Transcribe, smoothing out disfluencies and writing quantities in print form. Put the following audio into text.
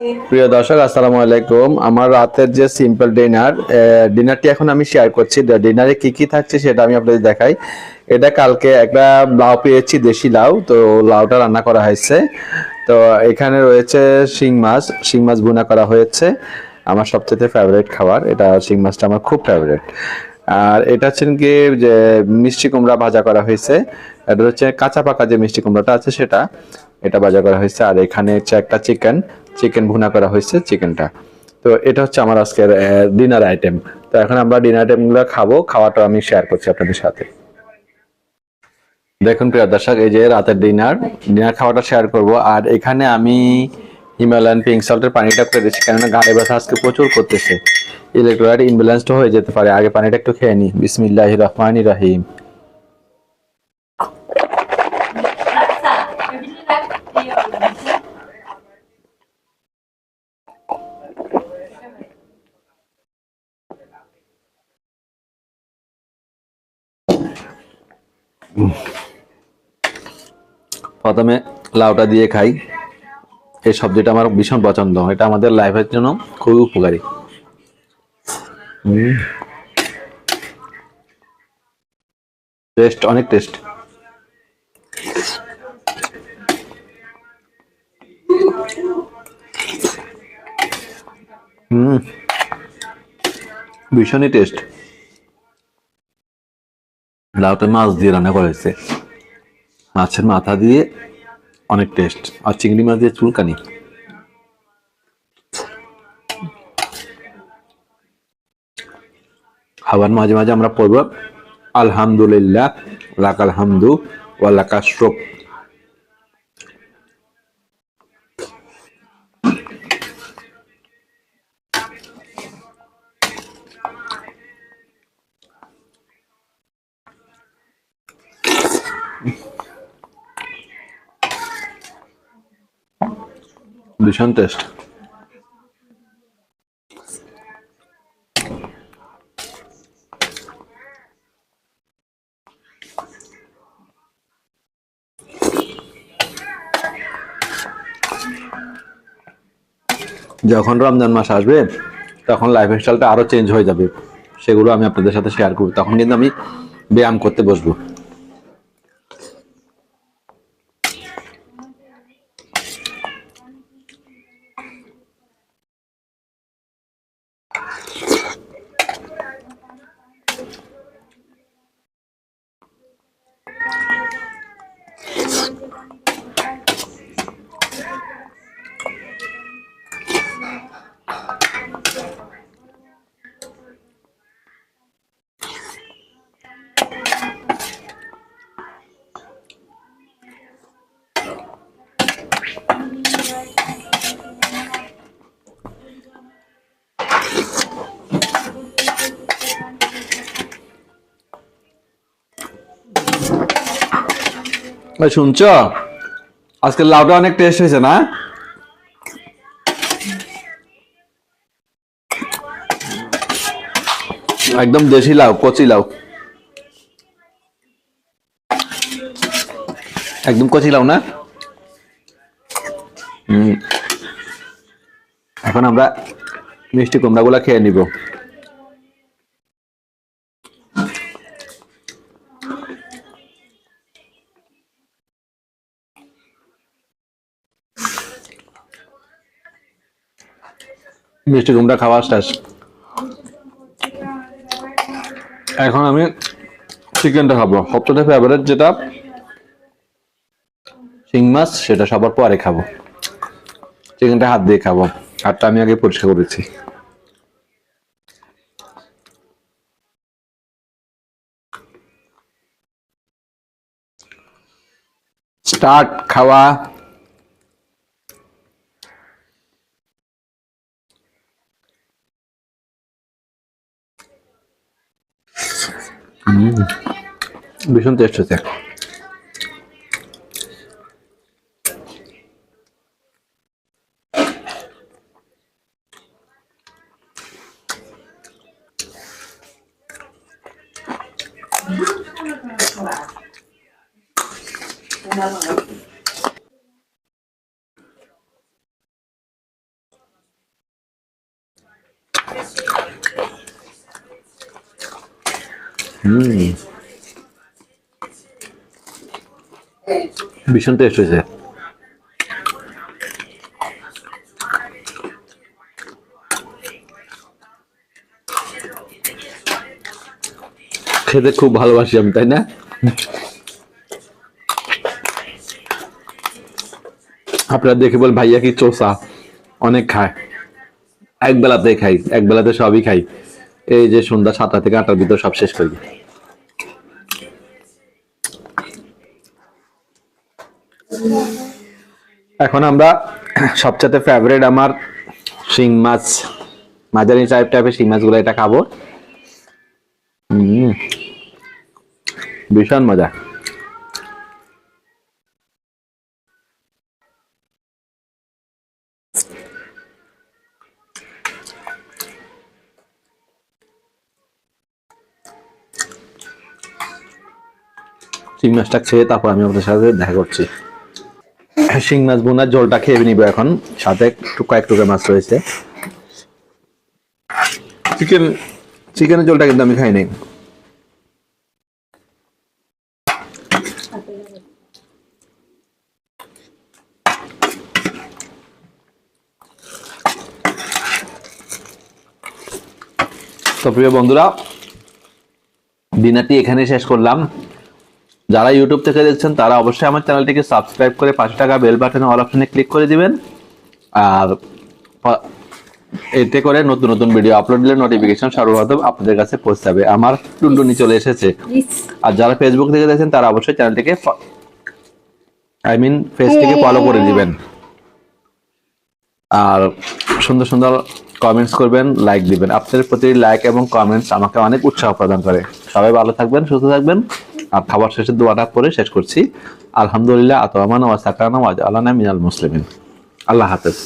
প্রিয় দর্শক, আসসালামু আলাইকুম। আমার রাতের যে সিম্পল ডিনারটি এখন আমি শেয়ার করছি। ডিনারে কি কি থাকছে সেটা আমি আপনাদের দেখাই। এটা কালকে একটা লাউ পেয়েছি, দেশি লাউ। তো লাউটা রান্না করা হয়েছে। তো এখানে রয়েছে শিং মাছ ভুনা করা হয়েছে। আমার সবচেয়ে ফেভারিট খাবার এটা, শিং মাছটা আমার খুব ফেভারিট। আর এটা হচ্ছে কি যে মিষ্টি কুমড়া ভাজা করা হয়েছে। এটা হচ্ছে কাঁচা পাকা যে মিষ্টি কুমড়াটা আছে সেটা, এটা ভাজা করা হয়েছে। আর এখানে হচ্ছে একটা চিকেন ভুনা করা হয়েছে চিকেনটা। তো এটা হচ্ছে আমার আজকের ডিনার আইটেম। তো এখন আমরা ডিনার আইটেম গুলো খাবো, খাওয়াটা আমি শেয়ার করছি আপনাদের সাথে। দেখুন প্রিয় দর্শক, এই যে রাতের ডিনার খাওয়াটা শেয়ার করব। আর এখানে আমি হিমালয়ান পিঙ্ক সল্টের পানিটা করে দিচ্ছি, কেননা গায়ে ব্যথা আজকে প্রচুর করতেছে। ইলেকট্রোলাইট ইনব্যালেন্সড হয়ে যেতে পারে। আগে পানিটা একটু খেয়ে নি। বিসমিল্লাহির রহমানির রহিম। প্রথমে লাউটা দিয়ে খাই। এই সবজিটা আমার ভীষণ পছন্দ, এটা আমাদের লাইফের জন্য খুবই উপকারী। টেস্ট, অনেক টেস্ট। ভীষণই টেস্ট। লাউটা মাছ দিয়ে রান্না করা হয়েছে, মাছের মাথা দিয়ে, অনেক টেস্ট। আর চিংড়ি মাছ দিয়ে চুলকানি। খাবার মাঝে মাঝে আমরা পড়ব আলহামদুলিল্লাহ, লাকাল হামদু ওয়া লাকাস শুকর। ভীষণ টেস্ট। যখন রমজান মাস আসবে তখন লাইফস্টাইলটা আরো চেঞ্জ হয়ে যাবে, সেগুলো আমি আপনাদের সাথে শেয়ার করব। তখন কিন্তু আমি ব্যায়াম করতে বসবো। শুনছ, আজকে লাউটা অনেক টেস্ট হয়েছে না? একদম দেশি লাউ, কচি লাউ, একদম কচি লাউ না? এখন আমরা মিষ্টি কুমড়া গুলা খেয়ে নিব। মিষ্টি কুমড়া খাওয়া শেষ। এখন আমি চিকেনটা খাবো। সবচেয়ে ফেভারিট যেটা শিং মাছ, সেটা সবার পরে খাবো। চিকেনটা হাত দিয়ে খাবো, হাতটা আমি আগে পরিষ্কার করেছি। স্টার্ট খাওয়া। ভীষণ টেস্ট হচ্ছে। ভীষণ টেস্ট হয়েছে। খেতে খুব ভালোবাসি আমি, তাই না? আপনারা দেখে বল ভাইয়া কি চোষা, অনেক খায়। এক বেলাতে খাই, এক বেলাতে সবই খাই। এই যে সন্ধ্যা 7টা থেকে 8টার ভিতর সব শেষ করি। এখন আমরা সবচেয়ে ফেভারিট আমার শিং মাছ, মাঝারি টাইপের শিং মাছগুলো এটা খাবো। ভীষণ মজা। শিং মাছটা খেয়ে তারপর আমি আপনাদের সাথে দেখা করছি। শিং মাছ বোনার ঝোলটা খেয়ে নিব এখন, সাথে কয়েক টুকরা মাছ রয়েছে। চিকেনের ঝোলটা কিন্তু আমি খাই নাই। তো প্রিয় বন্ধুরা, ডিনারটি এখানে শেষ করলাম। যারা ইউটিউব থেকে দেখছেন তারা অবশ্যই আমার চ্যানেলটিকে সাবস্ক্রাইব করে 5 টাকা বেল বাটনে অল অপশনে ক্লিক করে দিবেন। আর এতে করে নতুন নতুন ভিডিও আপলোড দিলে নোটিফিকেশন সর্বপ্রথম আপনাদের কাছে পৌঁছাবে। আমার টুনটুনি চলে এসেছে। আর যারা ফেসবুক থেকে দেখছেন তারা অবশ্যই চ্যানেলটিকে পেজটিকে ফলো করে দিবেন। আর সুন্দর সুন্দর কমেন্টস করবেন, লাইক দিবেন। আপনাদের প্রতি লাইক এবং কমেন্টস আমাকে অনেক উৎসাহ প্রদান করে। সবাই ভালো থাকবেন, সুস্থ থাকবেন। আর খাবার শেষে দোয়াটা পরে শেষ করছি। আলহামদুলিল্লাহ আতওয়ামান ওয়া সাকানা ওয়া জাআলানা মিনাল মুসলিমিন। আল্লাহ হাফেজ।